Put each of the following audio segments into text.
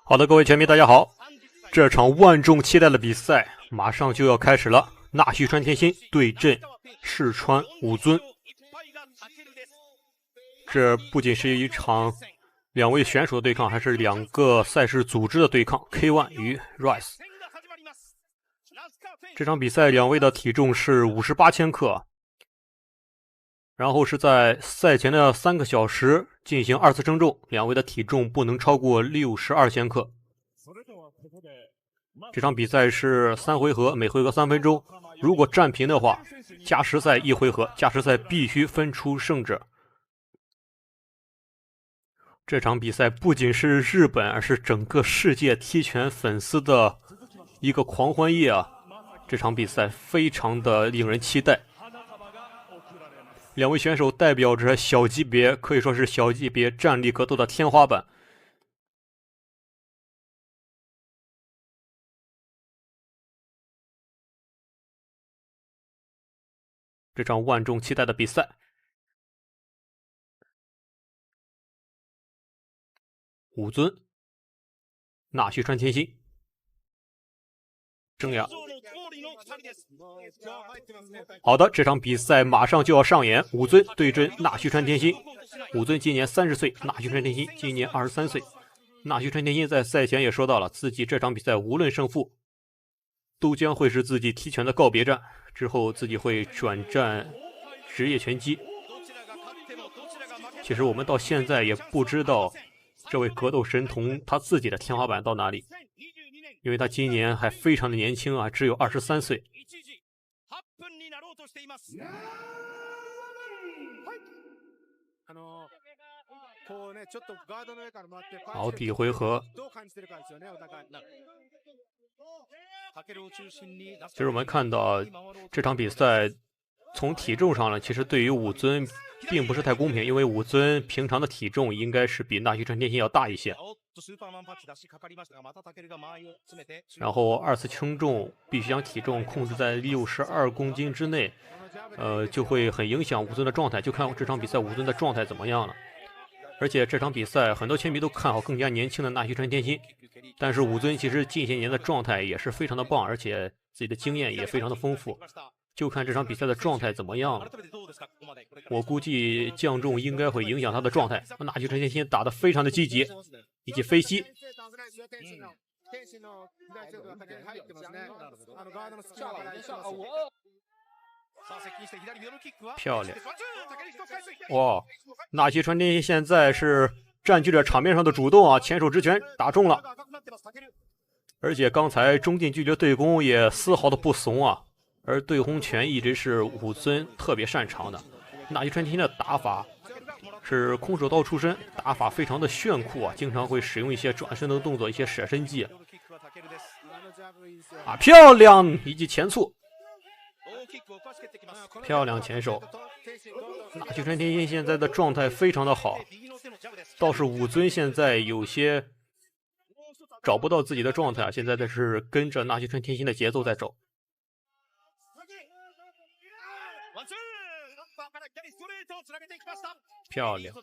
好的，各位球迷，大家好！这场万众期待的比赛马上就要开始了，纳须川天心对阵世川武尊。这不仅是一场两位选手的对抗，还是两个赛事组织的对抗 ，K1 与 Rise。这场比赛两位的体重是58千克，然后是在赛前的3个小时进行2次称重，两位的体重不能超过62千克。这场比赛是3回合，每回合3分钟。如果战平的话，加时赛1回合，加时赛必须分出胜者。这场比赛不仅是日本，而是整个世界踢拳粉丝的一个狂欢夜啊！这场比赛非常的令人期待。两位选手代表着小级别，可以说是小级别站立格斗的天花板。这场万众期待的比赛，武尊、纳须川天心、正阳。好的，这场比赛马上就要上演，武尊对阵纳须川天心。武尊今年30岁，纳须川天心今年23岁。纳须川天心在赛前也说到了，自己这场比赛无论胜负，都将会是自己踢拳的告别战，之后自己会转战职业拳击。其实我们到现在也不知道这位格斗神童他自己的天花板到哪里，因为他今年还非常的年轻啊，只有23岁。好，第一回合。其实我们看到这场比赛从体重上呢，其实对于武尊并不是太公平，因为武尊平常的体重应该是比纳须川天心要大一些。然后2次称重必须将体重控制在62公斤之内，就会很影响武尊的状态。就看这场比赛武尊的状态怎么样了。而且这场比赛很多球迷都看好更加年轻的纳须川天心，但是武尊其实近些年的状态也是非常的棒，而且自己的经验也非常的丰富。就看这场比赛的状态怎么样了。我估计降重应该会影响他的状态。纳须川天心打得非常的积极，以及飞膝。漂亮！哇，纳须川天心现在是占据着场面上的主动啊，前手直拳打中了，而且刚才中近距离的对攻也丝毫的不怂啊。而对轰拳一直是武尊特别擅长的。纳须川天心的打法是空手道出身，打法非常的炫酷啊，经常会使用一些转身的动作，一些舍身技啊，漂亮！以及前蹴，漂亮前手。纳须川天心现在的状态非常的好，倒是武尊现在有些找不到自己的状态啊，现在的是跟着纳须川天心的节奏在走。漂亮！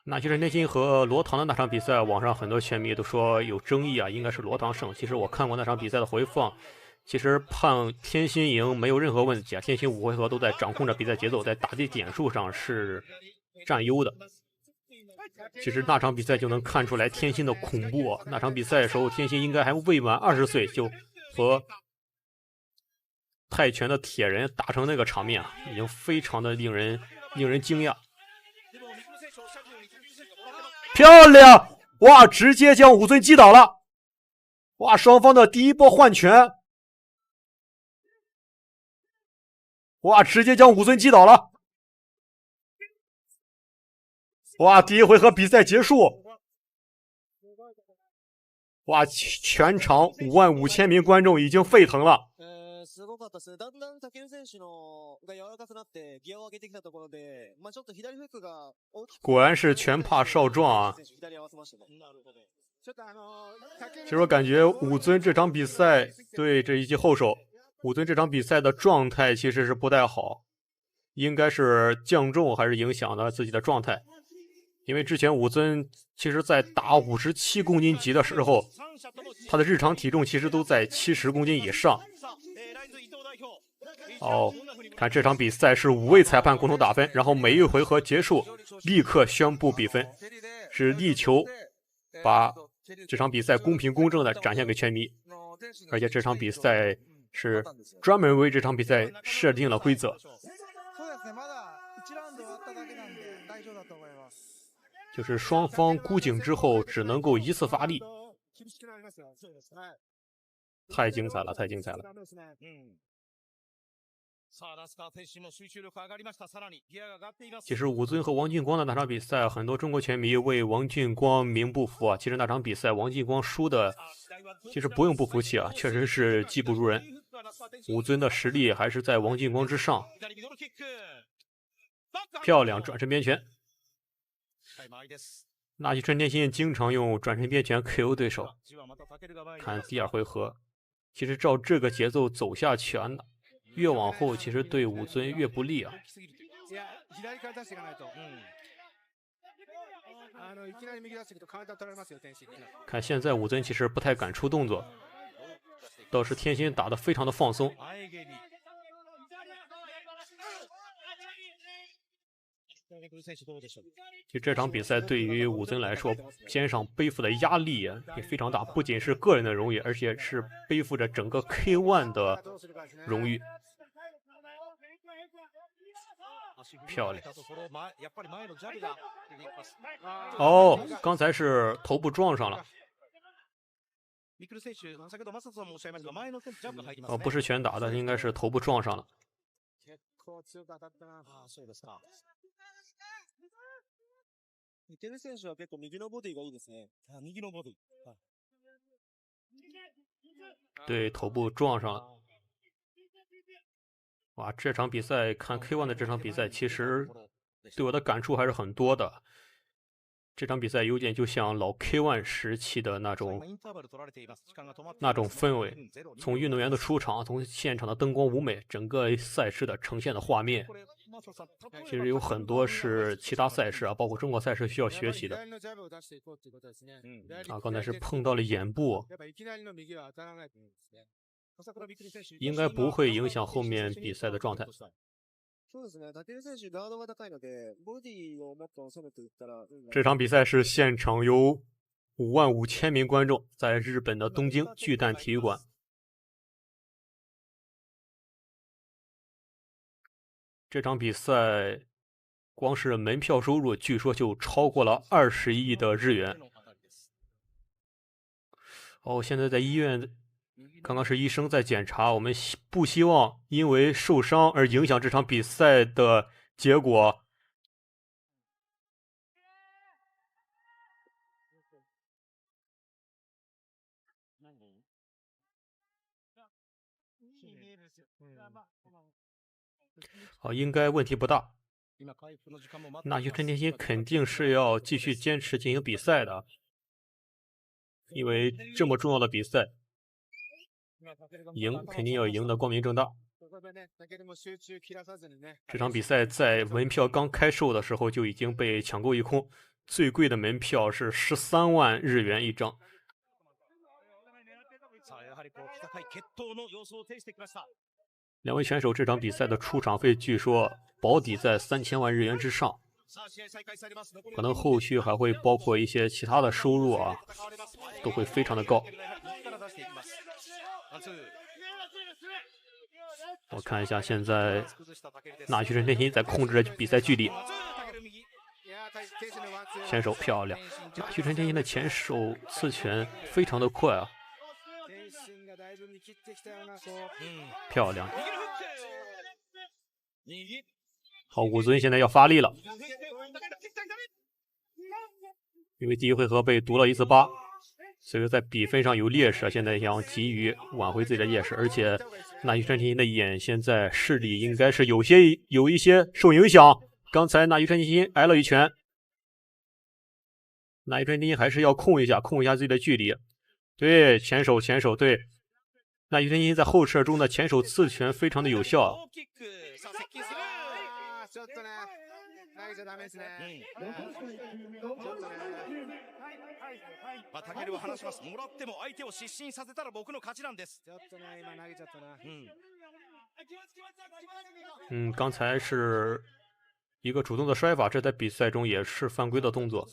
纳须川天心和罗唐的那场比赛，网上很多球迷都说有争议啊，应该是罗唐胜。其实我看过那场比赛的回放，其实判天心赢没有任何问题啊。天心5回合都在掌控着比赛节奏，在打击点数上是占优的。其实那场比赛就能看出来天心的恐怖啊！那场比赛的时候，天心应该还未满20岁，就和泰拳的铁人打成那个场面啊，已经非常的令人惊讶。漂亮！哇，直接将武尊击倒了！哇，双方的第一波换拳，哇，直接将武尊击倒了！哇，第一回合比赛结束！哇，全场55000名观众已经沸腾了。果然是拳怕少壮啊！其实我感觉武尊这场比赛对这一记后手，武尊这场比赛的状态其实是不太好，应该是降重还是影响了自己的状态。因为之前武尊其实在打57公斤级的时候，他的日常体重其实都在70公斤以上。看这场比赛是5位裁判共同打分，然后每一回合结束立刻宣布比分，是力求把这场比赛公平公正的展现给全迷。而且这场比赛是专门为这场比赛设定了规则。就是双方估警之后只能够一次发力，太精彩了，太精彩了。其实武尊和王俊光的那场比赛，很多中国拳迷为王俊光鸣不服啊。其实那场比赛王俊光输的，其实不用不服气啊，确实是技不如人。武尊的实力还是在王俊光之上。漂亮转身边拳。那须川天心经常用转身边拳 KO 对手。看第2回合，其实照这个节奏走下去啊，越往后其实对武尊越不利啊。看现在武尊其实不太敢出动作，倒是天心打得非常的放松。其实这场比赛对于武尊来说，肩上背负的压力也非常大，不仅是个人的荣誉，而且是背负着整个 K1 的荣誉。漂亮！刚才是头部撞上了。不是拳打的，应该是头部撞上了。对，头部撞上了。哇，这场比赛看 K1 的这场比赛，其实对我的感触还是很多的。这场比赛有点就像老 K1 时期的那种氛围，从运动员的出场，从现场的灯光舞美，整个赛事的呈现的画面，其实有很多是其他赛事啊，包括中国赛事需要学习的。刚才是碰到了眼部，应该不会影响后面比赛的状态。这场比赛是现场有55000名观众，在日本的东京巨蛋体育馆。这场比赛光是门票收入据说就超过了20亿的日元。现在在医院，刚刚是医生在检查，我们不希望因为受伤而影响这场比赛的结果。应该问题不大。那须川天心肯定是要继续坚持进行比赛的，因为这么重要的比赛，赢肯定要赢得光明正大。这场比赛在门票刚开售的时候就已经被抢购一空，最贵的门票是13万日元一张。两位选手这场比赛的出场费据说保底在3000万日元之上，可能后续还会包括一些其他的收入啊，都会非常的高。我看一下，现在那须川天心在控制着比赛距离，前手漂亮，那须川天心的前手刺拳非常的快啊。漂亮！好，武尊现在要发力了，因为第一回合被读了1次8，所以在比分上有劣势，现在想急于挽回自己的劣势，而且那须川天心的眼现在视力应该是有一些受影响。刚才那须川天心挨了一拳，那须川天心还是要控一下自己的距离。对，前手，对。那须川天心在后撤中的前手刺拳非常的有效。まあ、タケルは話します。もらっても相手を失神させたら僕の勝ちなんです。刚才是一个主动的摔法，这在比赛中也是犯规的动作。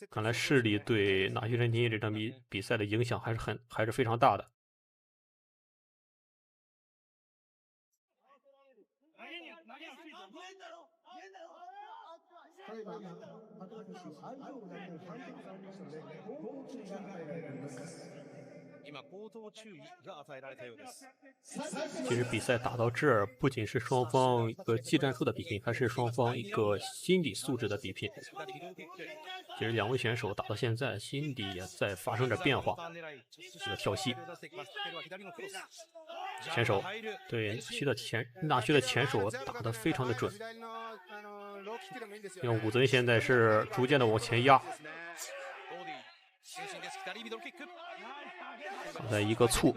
看来视力对纳西川天心这场比赛的影响还是非常大的。其实比赛打到这儿，不仅是双方一个技战术的比拼，还是双方一个心理素质的比拼。其实两位选手打到现在，心底也在发生着变化。这个跳膝，前手对纳须的前手打得非常的准。因为武尊现在是逐渐的往前压。刚才一个促，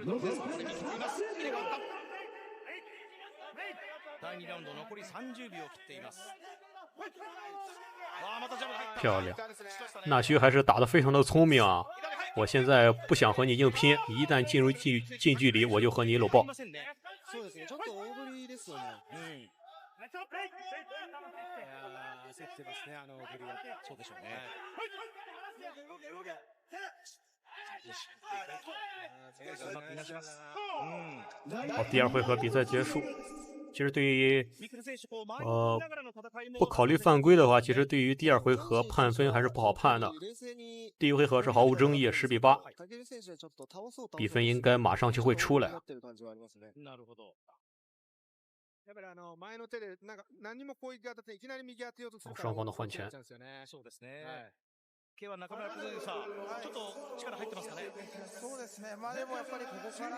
漂亮！纳须还是打得非常的聪明啊！我现在不想和你硬拼，一旦进入近距离，我就和你搂抱。好，第二回合比赛结束。其实对于不考虑犯规的话，其实对于第二回合判分还是不好判的。第一回合是毫无争议10-8，比分应该马上就会出来。双方的换拳。中村プロデューサー、ちょっと力入ってますかね。そうですね。まあでもやっぱりここから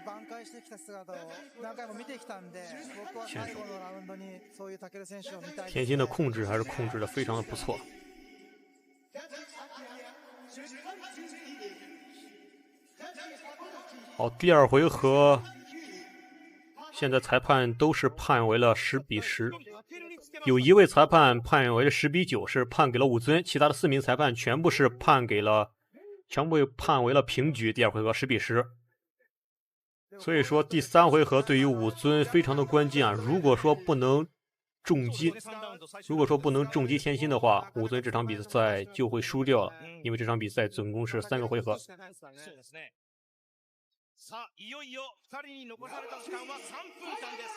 挽回してきた姿を何回も見てきたんで、僕は最後のラウンドにそういうタケル選手を見たい。天心的控制还是控制的非常的不错。好，第二回合。现在裁判都是判为了10-10，有一位裁判判为了10-9，是判给了武尊，其他的4名裁判全部判为了平局。第二回合10-10，所以说第3回合对于武尊非常的关键啊！如果说不能重击天心的话，武尊这场比赛就会输掉了，因为这场比赛总共是3个回合。さあ、いよいよ2人に残された時間は3分間です。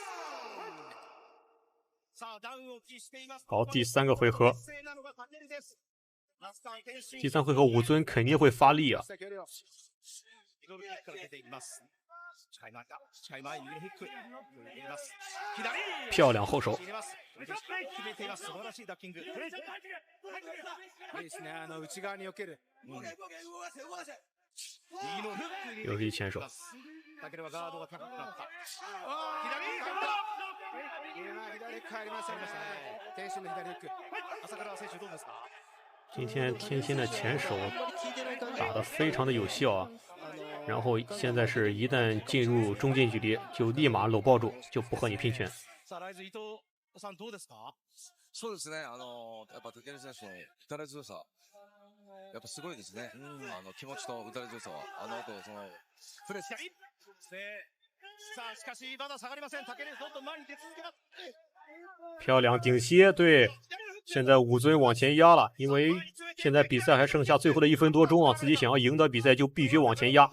さあ、ダウンを期しています。好，第3个回合。第3回合，武尊肯定会发力啊。漂亮后手。又是一前手。今天天心的前手打得非常的有效啊，然后现在是一旦进入中近距离，就立马搂抱住，就不和你拼拳。そうですね。やっぱタケル選手の力強さ。やっぱすごいですね。気持ちと打たれ強さは。後プレス。さあ、しかしまだ下がりません。タケルどんどん前に出続けます。漂亮顶膝，对。现在武尊往前压了，因为现在比赛还剩下最后的1分多钟啊，自己想要赢得比赛就必须往前压。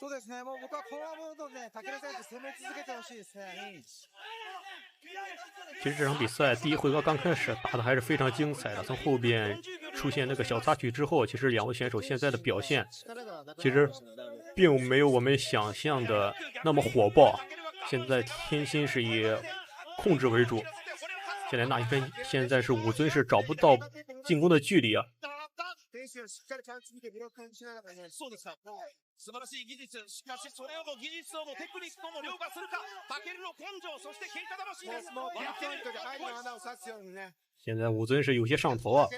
そうですね。もう僕はこのままね、タケル選手攻め続けてほしいですね。其实这场比赛第1回合刚开始打的还是非常精彩的，从后边出现那个小插曲之后，其实2位选手现在的表现其实并没有我们想象的那么火爆。现在天心是以控制为主，现在那一分现在是武尊是找不到进攻的距离啊。そうですか。素晴らしい技術、しかしそれをも技術をもテクニックをも凌駕するか、タケルの根性、そして喧嘩魂です。现在武尊是有些上头啊，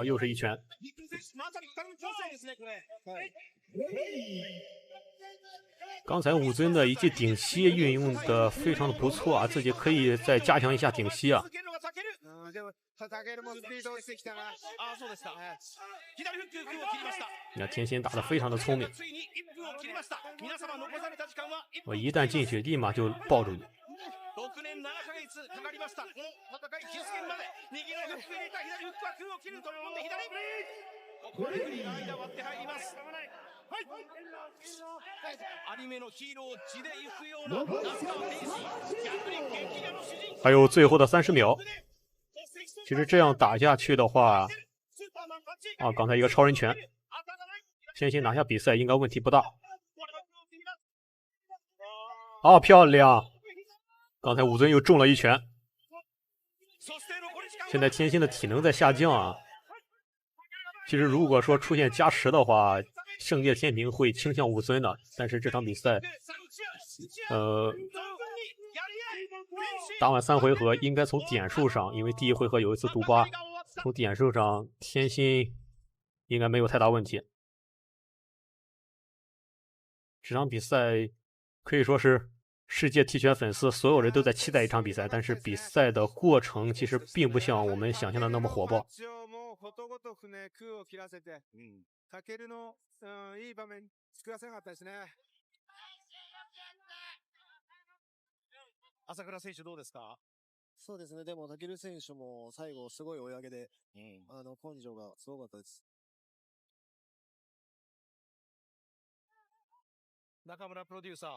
又是一拳。刚才武尊的一记顶膝运用的非常的不错啊，自己可以再加強一下顶膝啊。でも、タケルもスピード落ちてきたな。あ、そうですか。左フックを切りました。那天心打得非常的聪明，ついに1分を切りました。皆様残された時間は1分。我一旦进去立馬就抱住你。 6年7ヶ月かかりました。この戦い実現まで右のフック入れた左フックは空を切ると思って左。ここでレフェリーが間割って入ります。はい。アニメのヒーロー地で行くような那須川天心、逆に激ヤの主人公。还有最后的30秒，其实这样打下去的话，啊，刚才一个超人拳，天心拿下比赛应该问题不大。啊，漂亮！刚才武尊又中了一拳，现在天心的体能在下降啊。其实如果说出现加时的话，圣界天平会倾向武尊的，但是这场比赛，打完3回合应该从点数上，因为第一回合有一次毒疤，从点数上天心应该没有太大问题。这场比赛可以说是世界踢拳粉丝所有人都在期待一場比赛，但是比赛的过程其实并不像我们想象的那么火爆。タケルの、いい場面作らせなかったですね。朝倉選手どうですか？そうですね。でも、タケル選手も最後すごい追い上げで、根性がすごかったです。中村プロデューサー、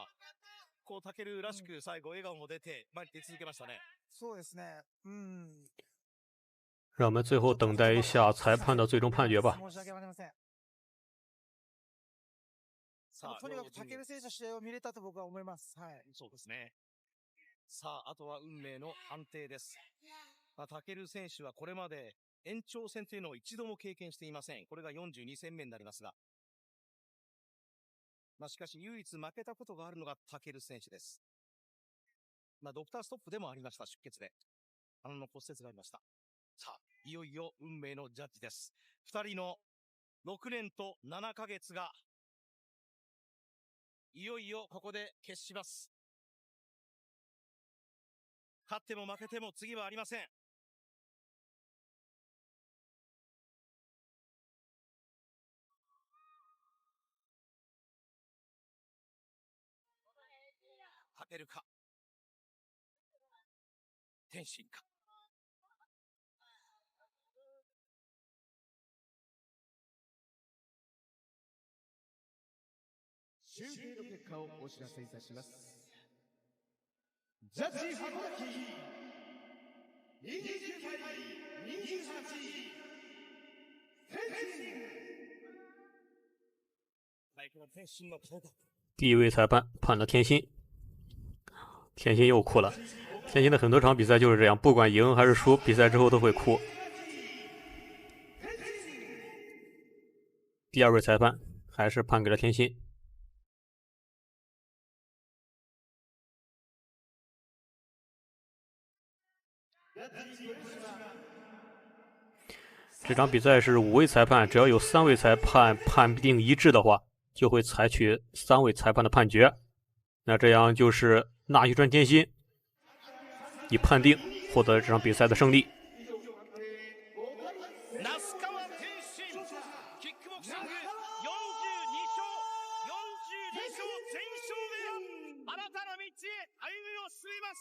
こうタケルらしく最後笑顔も出て前に出続けましたね。そうですね。让我们最后等待一下裁判的最终判决吧。申し訳ありません。とにかくタケル選手の試合を見れたと僕は思います。はい。そうですね。さあ、あとは運命の判定です。タケル選手はこれまで延長戦というのを一度も経験していません。これが42戦目になりますが。しかし唯一負けたことがあるのがタケル選手です。ドクターストップでもありました、出血で。鼻の骨折がありました。さあ、いよいよ運命のジャッジです。2人の6年と7ヶ月が、いよいよここで決します。勝っても負けても次はありません。タケルか天心か。集計の結果をお知らせいたします。ジャッジ箱崎29対28天心の決めた。第一位裁判判了天心，天心又哭了。天心的很多场比赛就是这样，不管赢还是输，比赛之后都会哭。第二位裁判还是判给了天心。这场比赛是5位裁判，只要有3位裁判判定一致的话，就会采取3位裁判的判决。那这样就是那须川天心以判定获得这場比賽的勝利。那須川天心、キックボクシング42勝全勝で新たな道へ歩みを進めます。